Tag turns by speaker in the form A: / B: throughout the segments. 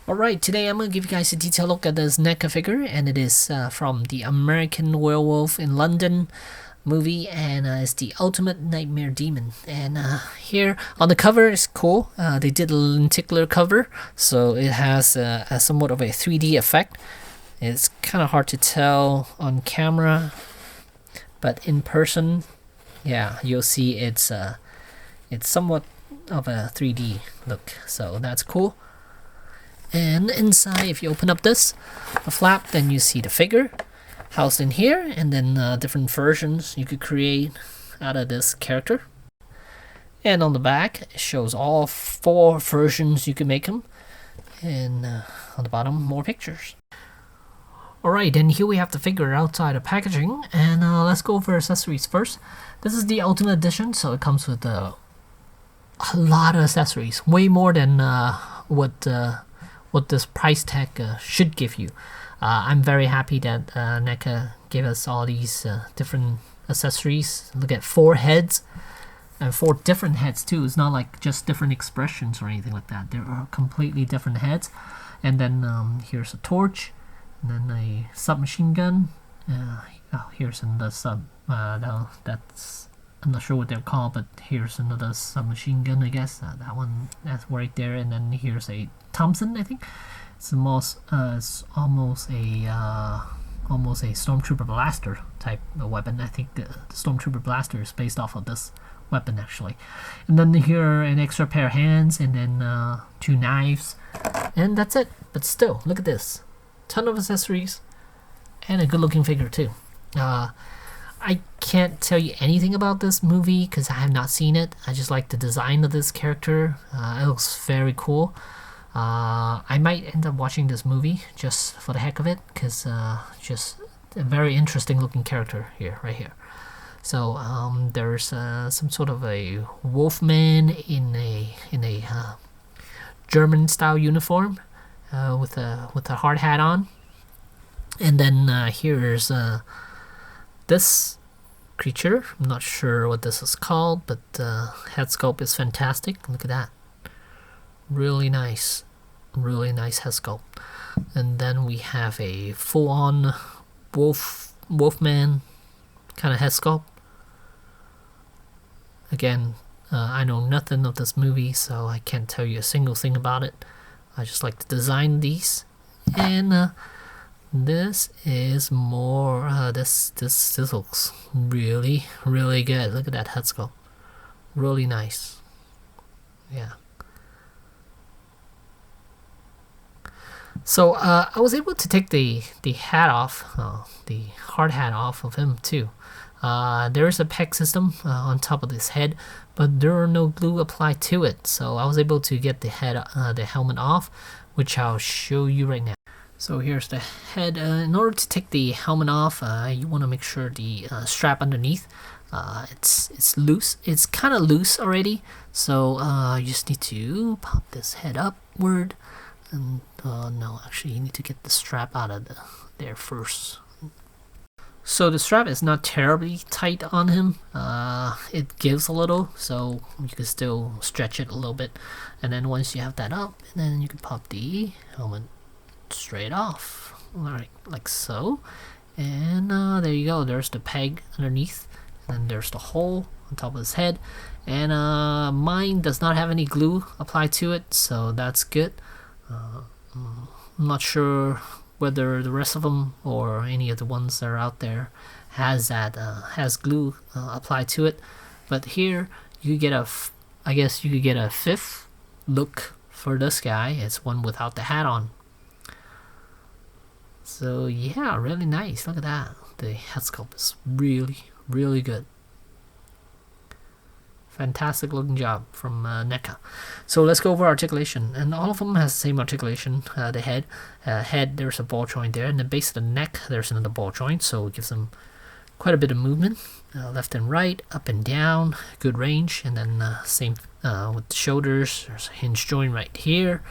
A: Alright, today I'm going to give you guys a detailed look at this NECA figure, and it is from the American Werewolf in London movie, and it's the Ultimate Nightmare Demon. And here on the cover is cool. They did a lenticular cover, so it has a somewhat of a 3D effect. It's kind of hard to tell on camera, but in person, yeah, you'll see it's somewhat of a 3D look, so that's cool. And inside, if you open up the flap, then you see the figure housed in here, and then different versions you could create out of this character. And on the back, it shows all 4 versions you can make them, and on the bottom, more pictures. Alright, and here we have the figure outside of packaging, and let's go over accessories first. This is the Ultimate Edition, so it comes with a lot of accessories, way more than what this price tag should give you. I'm very happy that NECA gave us all these different accessories. Look at 4 heads, and 4 different heads too. It's not like just different expressions or anything like that. There are completely different heads. And then here's a torch, and then a submachine gun. Here's another sub. No, that's, I'm not sure what they're called, but here's another submachine gun, I guess. That one, that's right there. And then here's a Thompson, I think. It's almost a Stormtrooper blaster type of weapon. I think the Stormtrooper blaster is based off of this weapon actually. And then here an extra pair of hands, and then 2 knives, and that's it. But still, look at this, ton of accessories, and a good-looking figure too. I can't tell you anything about this movie because I have not seen it. I just like the design of this character. It looks very cool. I might end up watching this movie just for the heck of it, because just a very interesting looking character here, right here. So there's some sort of a wolfman in a German style uniform with a hard hat on, and then here's this creature. I'm not sure what this is called, but head sculpt is fantastic. Look at that. Really nice head sculpt. And then we have a full-on wolfman kind of head sculpt. Again, I know nothing of this movie, so I can't tell you a single thing about it. I just like to design these. And this is more. This looks really good. Look at that head sculpt. Really nice. Yeah. So I was able to take the hat off, the hard hat off of him too. There is a peg system on top of this head, but there are no glue applied to it. So I was able to get the helmet off, which I'll show you right now. So here's the head. In order to take the helmet off, you want to make sure the strap underneath, it's loose. It's kind of loose already. So you just need to pop this head upward. And no, actually you need to get the strap out of there first. So the strap is not terribly tight on him. It gives a little, so you can still stretch it a little bit. And then once you have that up, and then you can pop the helmet straight off. Alright, like so. And there you go. There's the peg underneath, and then there's the hole on top of his head. And mine does not have any glue applied to it, so that's good. I'm not sure whether the rest of them or any of the ones that are out there has glue applied to it, but here you get I guess you could get a 5th look for this guy. It's one without the hat on. So yeah, really nice. Look at that. The head sculpt is really good. Fantastic looking job from NECA. So let's go over articulation, and all of them has the same articulation. The head, there's a ball joint there, and the base of the neck, there's another ball joint, so it gives them quite a bit of movement, left and right, up and down, good range. And then same with the shoulders. There's a hinge joint right here,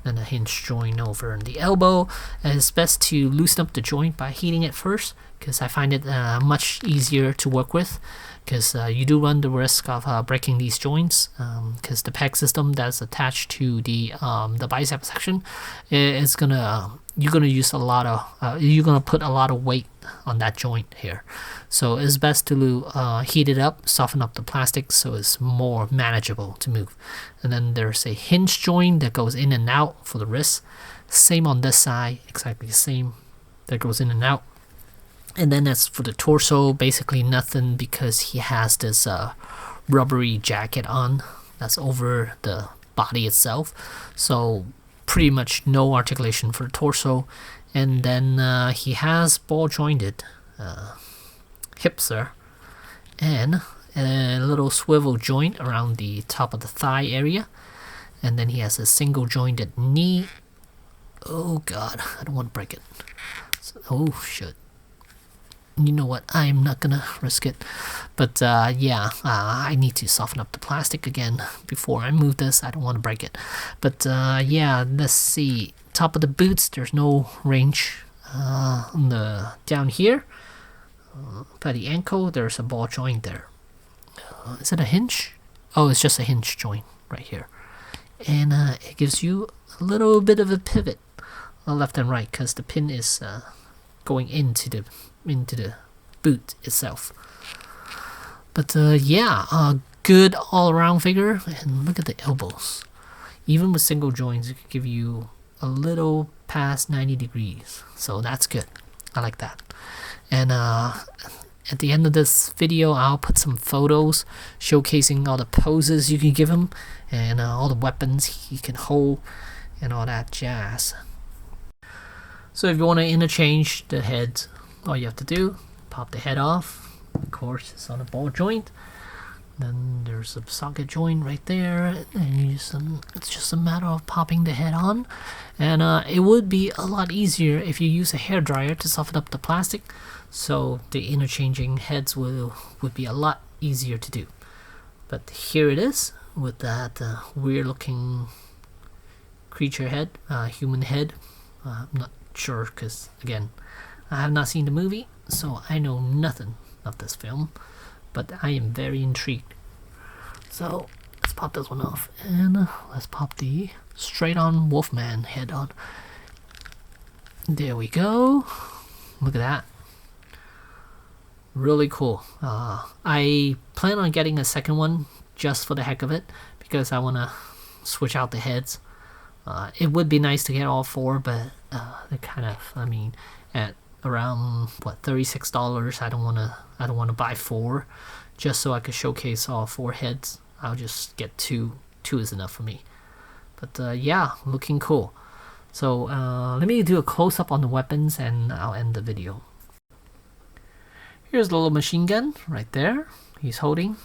A: and a hinge joint over in the elbow. And it's best to loosen up the joint by heating it first, because I find it much easier to work with, because you do run the risk of breaking these joints, because the peg system that's attached to the bicep section is you're gonna use a lot of you're gonna put a lot of weight on that joint here. So it's best to heat it up, soften up the plastic so it's more manageable to move. And then there's a hinge joint that goes in and out for the wrist. Same on this side, exactly the same, that goes in and out. And then as for the torso, basically nothing, because he has this rubbery jacket on that's over the body itself. So pretty much no articulation for the torso. And then he has ball jointed hips there, and a little swivel joint around the top of the thigh area. And then he has a single jointed knee. Oh god, I don't want to break it. Oh shit. You know what, I'm not gonna risk it. But yeah, I need to soften up the plastic again before I move this. I don't want to break it. But yeah, let's see. Top of the boots, there's no range. On the down here, by the ankle, there's a ball joint there. Is it a hinge? Oh, it's just a hinge joint right here. And it gives you a little bit of a pivot left and right, because the pin is going into the boot itself. But yeah, good all-around figure. And look at the elbows. Even with single joints, it could give you a little past 90 degrees, so that's good. I like that. And at the end of this video, I'll put some photos showcasing all the poses you can give him, and all the weapons he can hold, and all that jazz. So if you want to interchange the heads, all you have to do, pop the head off. Of course, it's on a ball joint. Then there's a socket joint right there, and it's just a matter of popping the head on. And it would be a lot easier if you use a hairdryer to soften up the plastic, so the interchanging heads would be a lot easier to do. But here it is, with that weird looking creature head, human head. I'm not sure, because again, I have not seen the movie, so I know nothing of this film, but I am very intrigued. So let's pop this one off, and let's pop the straight on Wolfman head on. There we go. Look at that. Really cool. I plan on getting a second one just for the heck of it, because I want to switch out the heads. It would be nice to get all four, but they're kind of, I mean, at around what, $36, I don't want to buy four just so I could showcase all four heads. I'll just get two is enough for me. But yeah, looking cool. So let me do a close-up on the weapons, and I'll end the video. Here's the little machine gun right there he's holding.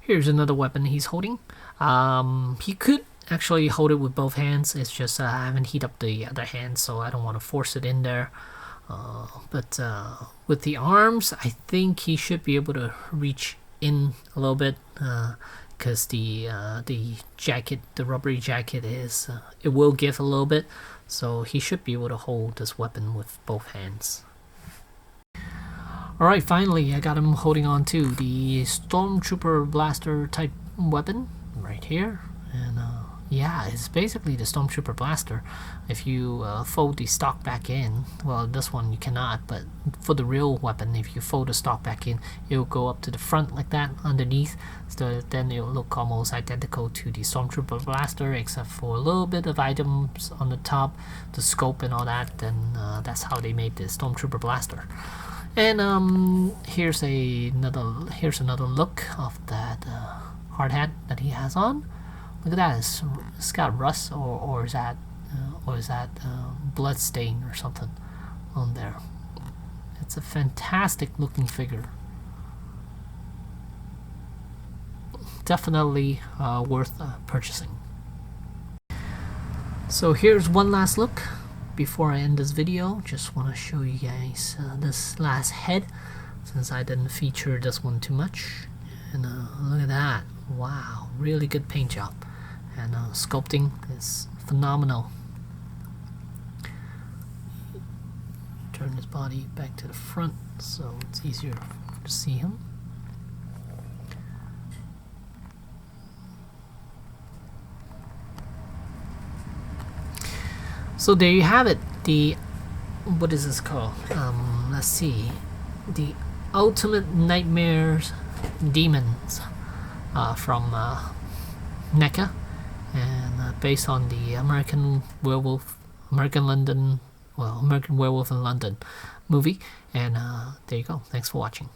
A: Here's another weapon he's holding. He could actually hold it with both hands. It's just I haven't heated up the other hand, so I don't want to force it in there. But with the arms, I think he should be able to reach in a little bit, because the jacket, the rubbery jacket, is it will give a little bit, so he should be able to hold this weapon with both hands. Alright, finally I got him holding on to the Stormtrooper blaster type weapon right here. And yeah, it's basically the Stormtrooper blaster. If you fold the stock back in, well, this one you cannot, but for the real weapon, if you fold the stock back in, it'll go up to the front like that underneath, so then it'll look almost identical to the Stormtrooper blaster, except for a little bit of items on the top, the scope and all that. Then that's how they made the Stormtrooper blaster. And here's another look of that hard hat that he has on. Look at that, it's got rust, or is that blood stain or something on there. It's a fantastic looking figure. Definitely worth purchasing. So here's one last look before I end this video. Just want to show you guys this last head, since I didn't feature this one too much. And look at that. Wow, really good paint job, and sculpting is phenomenal. turn his body back to the front so it's easier to see him. So there you have it. The, what is this called? Let's see. The Ultimate Nightmares Demons from NECA, and based on the American Werewolf in London movie. And there you go. Thanks for watching.